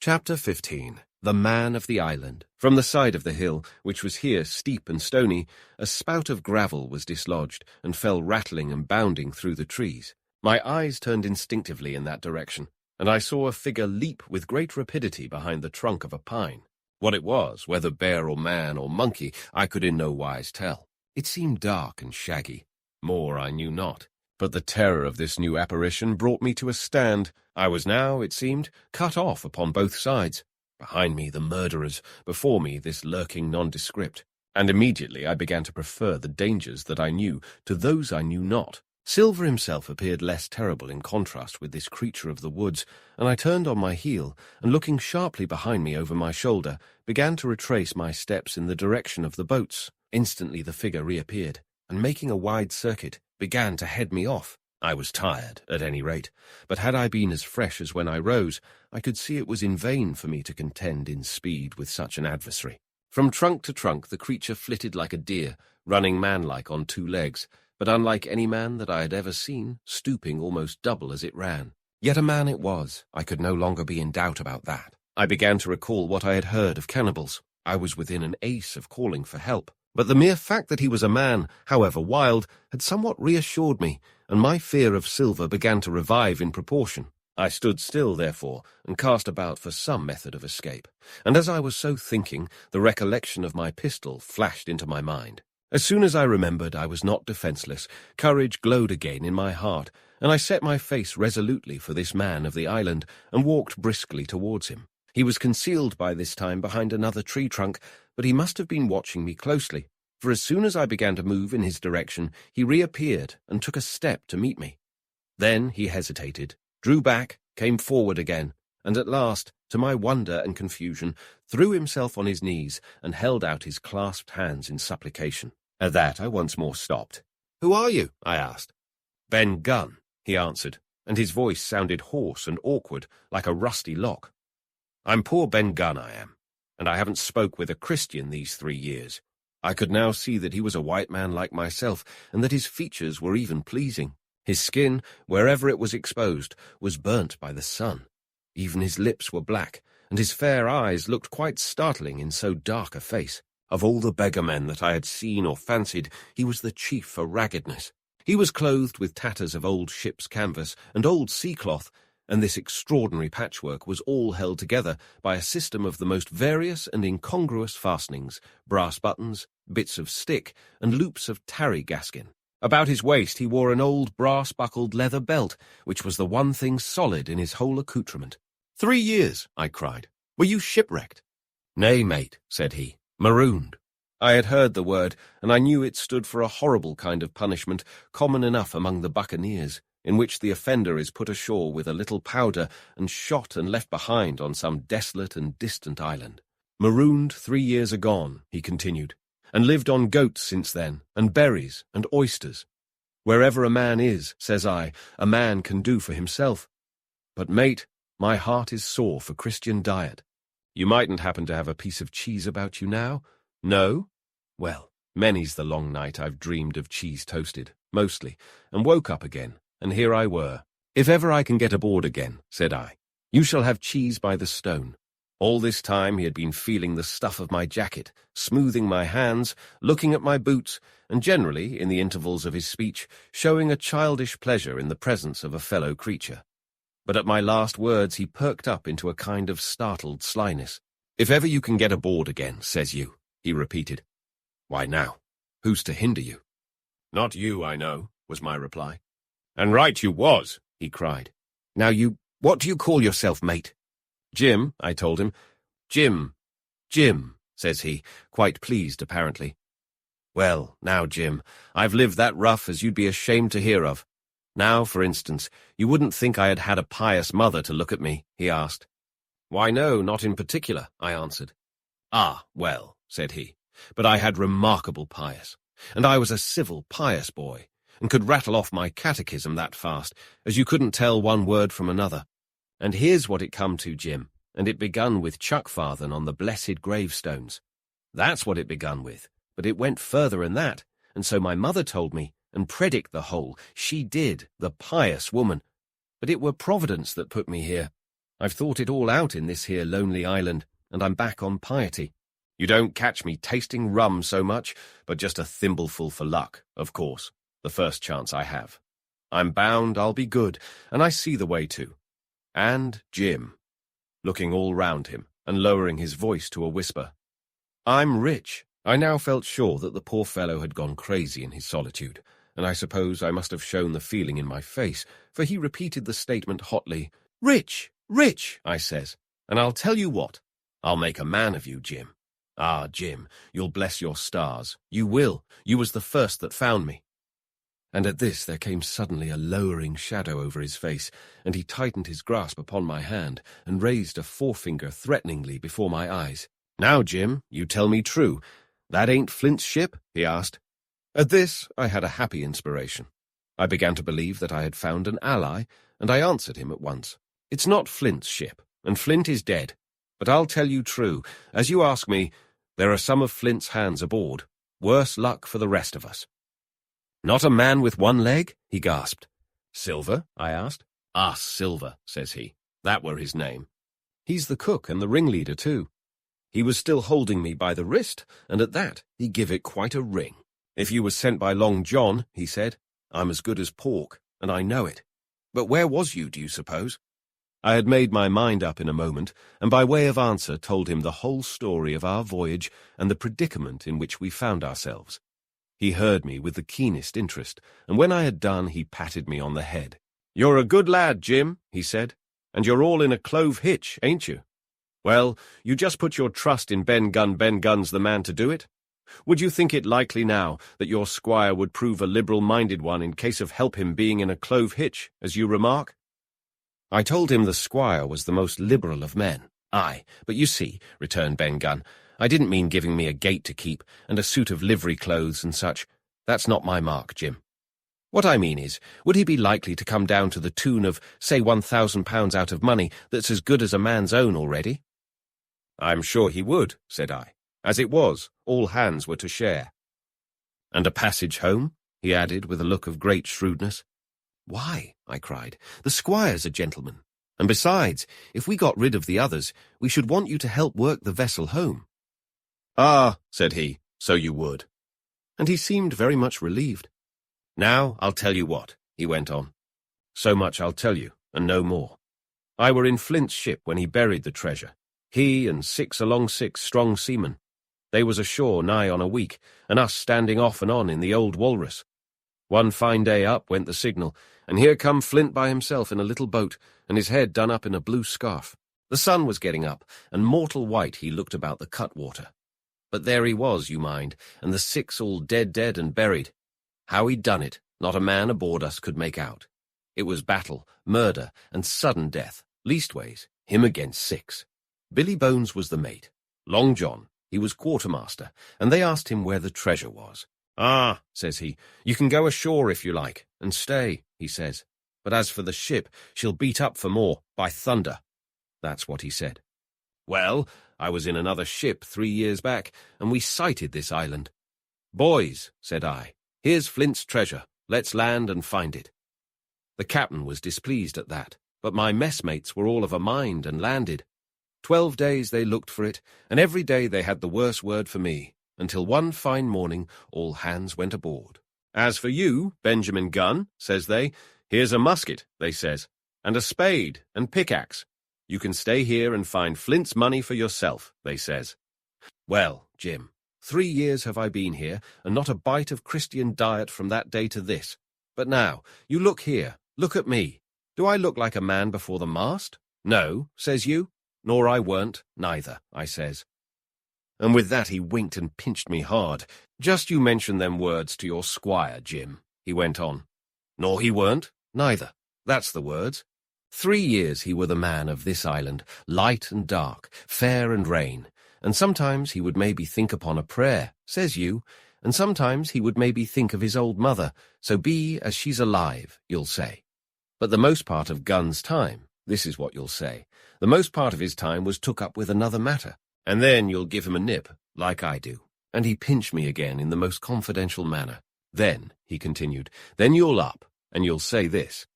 Chapter 15. The Man of the Island. From the side of the hill, which was here steep and stony, a spout of gravel was dislodged and fell rattling and bounding through the trees. My eyes turned instinctively in that direction, and I saw a figure leap with great rapidity behind the trunk of a pine. What it was, whether bear or man or monkey, I could in no wise tell. It seemed dark and shaggy. More I knew not. But the terror of this new apparition brought me to a stand. I was now, it seemed, cut off upon both sides. Behind me the murderers, before me this lurking nondescript. And immediately I began to prefer the dangers that I knew to those I knew not. Silver himself appeared less terrible in contrast with this creature of the woods, and I turned on my heel, and looking sharply behind me over my shoulder, began to retrace my steps in the direction of the boats. Instantly the figure reappeared, and making a wide circuit, began to head me off. I was tired, at any rate, but had I been as fresh as when I rose, I could see it was in vain for me to contend in speed with such an adversary. From trunk to trunk the creature flitted like a deer, running manlike on two legs, but unlike any man that I had ever seen, stooping almost double as it ran. Yet a man it was. I could no longer be in doubt about that. I began to recall what I had heard of cannibals. I was within an ace of calling for help. But the mere fact that he was a man, however wild, had somewhat reassured me, and my fear of Silver began to revive in proportion. I stood still, therefore, and cast about for some method of escape. And as I was so thinking, the recollection of my pistol flashed into my mind. As soon as I remembered I was not defenceless, courage glowed again in my heart, and I set my face resolutely for this man of the island, and walked briskly towards him. He was concealed by this time behind another tree trunk, but he must have been watching me closely, for as soon as I began to move in his direction, he reappeared and took a step to meet me. Then he hesitated, drew back, came forward again, and at last, to my wonder and confusion, threw himself on his knees and held out his clasped hands in supplication. At that I once more stopped. "Who are you?" I asked. "Ben Gunn," he answered, and his voice sounded hoarse and awkward, like a rusty lock. "I'm poor Ben Gunn, I am, and I haven't spoke with a Christian these 3 years. I could now see that he was a white man like myself, and that his features were even pleasing. His skin, wherever it was exposed, was burnt by the sun. Even his lips were black, and his fair eyes looked quite startling in so dark a face. Of all the beggar-men that I had seen or fancied, he was the chief for raggedness. He was clothed with tatters of old ship's canvas and old sea-cloth, and this extraordinary patchwork was all held together by a system of the most various and incongruous fastenings, brass buttons, bits of stick, and loops of tarry gaskin. About his waist he wore an old brass-buckled leather belt, which was the one thing solid in his whole accoutrement. 3 years, I cried. Were you shipwrecked? Nay, mate, said he, marooned. I had heard the word, and I knew it stood for a horrible kind of punishment common enough among the buccaneers, in which the offender is put ashore with a little powder and shot and left behind on some desolate and distant island. Marooned 3 years agone, he continued, and lived on goats since then, and berries, and oysters. Wherever a man is, says I, a man can do for himself. But, mate, my heart is sore for Christian diet. You mightn't happen to have a piece of cheese about you now? No? Well, many's the long night I've dreamed of cheese toasted, mostly, and woke up again. And here I were. If ever I can get aboard again, said I, you shall have cheese by the stone. All this time he had been feeling the stuff of my jacket, smoothing my hands, looking at my boots, and generally, in the intervals of his speech, showing a childish pleasure in the presence of a fellow creature. But at my last words he perked up into a kind of startled slyness. If ever you can get aboard again, says you, he repeated. Why now, who's to hinder you? Not you, I know, was my reply. And right you was, he cried. Now what do you call yourself, mate? Jim, I told him. Jim, says he, quite pleased apparently. Well, now, Jim, I've lived that rough as you'd be ashamed to hear of. Now, for instance, you wouldn't think I had had a pious mother to look at me, he asked. Why, no, not in particular, I answered. Ah, well, said he, but I had remarkable pious, and I was a civil, pious boy, and could rattle off my catechism that fast, as you couldn't tell one word from another. And here's what it come to, Jim, and it begun with Chuckfarthing on the blessed gravestones. That's what it begun with, but it went further than that, and so my mother told me, and predict the whole, she did, the pious woman. But it were Providence that put me here. I've thought it all out in this here lonely island, and I'm back on piety. You don't catch me tasting rum so much, but just a thimbleful for luck, of course, the first chance I have. I'm bound I'll be good, and I see the way to. And Jim, looking all round him and lowering his voice to a whisper. I'm rich. I now felt sure that the poor fellow had gone crazy in his solitude, and I suppose I must have shown the feeling in my face, for he repeated the statement hotly. Rich, rich, I says, and I'll tell you what, I'll make a man of you, Jim. Ah, Jim, you'll bless your stars. You will. You was the first that found me. And at this there came suddenly a lowering shadow over his face, and he tightened his grasp upon my hand and raised a forefinger threateningly before my eyes. Now, Jim, you tell me true. That ain't Flint's ship? He asked. At this I had a happy inspiration. I began to believe that I had found an ally, and I answered him at once. It's not Flint's ship, and Flint is dead. But I'll tell you true, as you ask me, there are some of Flint's hands aboard. Worse luck for the rest of us. Not a man with one leg? He gasped. Silver? I asked. Ah, Silver, says he. That were his name. He's the cook and the ringleader too. He was still holding me by the wrist, and at that he give it quite a ring. If you was sent by Long John, he said, I'm as good as pork, and I know it. But where was you, do you suppose? I had made my mind up in a moment, and by way of answer told him the whole story of our voyage and the predicament in which we found ourselves. He heard me with the keenest interest, and when I had done he patted me on the head. You're a good lad, Jim, he said, and you're all in a clove hitch, ain't you? Well, you just put your trust in Ben Gunn. Ben Gunn's the man to do it. Would you think it likely now that your squire would prove a liberal-minded one in case of help him being in a clove hitch, as you remark? I told him the squire was the most liberal of men. Aye, but you see, returned Ben Gunn, I didn't mean giving me a gate to keep and a suit of livery clothes and such. That's not my mark, Jim. What I mean is, would he be likely to come down to the tune of, say, £1,000 out of money that's as good as a man's own already? I'm sure he would, said I. As it was, all hands were to share. And a passage home? He added with a look of great shrewdness. Why, I cried, the squire's a gentleman. And besides, if we got rid of the others, we should want you to help work the vessel home. Ah, said he, so you would. And he seemed very much relieved. Now I'll tell you what, he went on. So much I'll tell you, and no more. I were in Flint's ship when he buried the treasure. He and 6 strong seamen. They was ashore nigh on a week, and us standing off and on in the old Walrus. One fine day up went the signal, and here come Flint by himself in a little boat, and his head done up in a blue scarf. The sun was getting up, and mortal white he looked about the cutwater. But there he was, you mind, and the 6 all dead and buried. How he'd done it, not a man aboard us could make out. It was battle, murder, and sudden death, leastways, him against 6. Billy Bones was the mate. Long John, he was quartermaster, and they asked him where the treasure was. Ah, says he, you can go ashore if you like, and stay, he says. But as for the ship, she'll beat up for more, by thunder. That's what he said. Well, I was in another ship 3 years back, and we sighted this island. Boys, said I, here's Flint's treasure. Let's land and find it. The captain was displeased at that, but my messmates were all of a mind and landed. 12 days they looked for it, and every day they had the worse word for me, until one fine morning all hands went aboard. As for you, Benjamin Gunn, says they, here's a musket, they says, and a spade and pickaxe. You can stay here and find Flint's money for yourself, they says. Well, Jim, 3 years have I been here, and not a bite of Christian diet from that day to this. But now, you look here, look at me. Do I look like a man before the mast? No, says you. Nor I weren't, neither, I says. And with that he winked and pinched me hard. Just you mention them words to your squire, Jim, he went on. Nor he weren't, neither. That's the words. 3 years he were the man of this island, light and dark, fair and rain. And sometimes he would maybe think upon a prayer, says you, and sometimes he would maybe think of his old mother, so be as she's alive, you'll say. But the most part of Gunn's time, this is what you'll say, the most part of his time was took up with another matter, and then you'll give him a nip, like I do. And he pinched me again in the most confidential manner. Then, he continued, then you'll up, and you'll say this.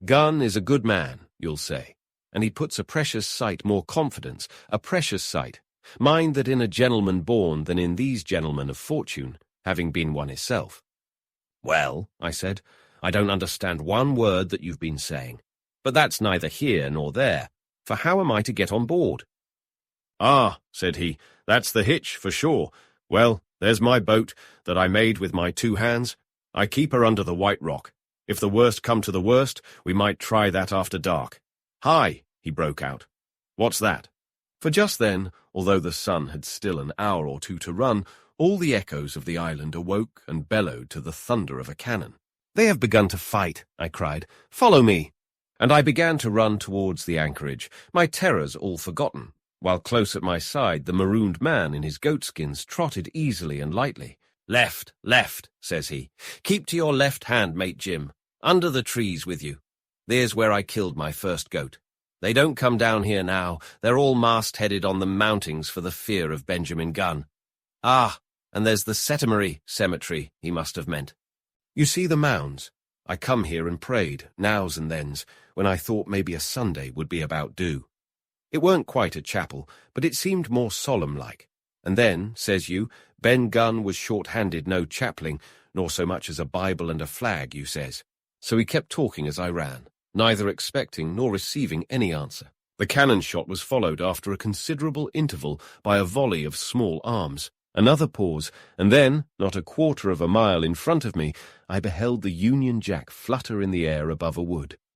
Gunn is a good man, you'll say. and he puts a precious sight more confidence, a precious sight. Mind that in a gentleman born than in these gentlemen of fortune, having been one himself. Well, I said, I don't understand one word that you've been saying. But that's neither here nor there, for how am I to get on board? Ah, said he, that's the hitch, for sure. Well, there's my boat, that I made with my 2 hands. I keep her under the White Rock. If the worst come to the worst, we might try that after dark. Hi, he broke out. What's that? For just then, although the sun had still an hour or 2 to run, all the echoes of the island awoke and bellowed to the thunder of a cannon. They have begun to fight, I cried. Follow me. And I began to run towards the anchorage, my terrors all forgotten, while close at my side the marooned man in his goatskins trotted easily and lightly. Left, left, says he. Keep to your left hand, mate Jim. Under the trees with you. There's where I killed my first goat. They don't come down here now. They're all mast-headed on the mountings for the fear of Benjamin Gunn. Ah, and there's the cemetery, he must have meant. You see the mounds? I come here and prayed, nows and thens, when I thought maybe a Sunday would be about due. It weren't quite a chapel, but it seemed more solemn-like. And then, says you, Ben Gunn was short-handed no chaplain, nor so much as a Bible and a flag, you says. So he kept talking as I ran, neither expecting nor receiving any answer. The cannon shot was followed after a considerable interval by a volley of small arms. Another pause, and then, not a quarter of a mile in front of me, I beheld the Union Jack flutter in the air above a wood.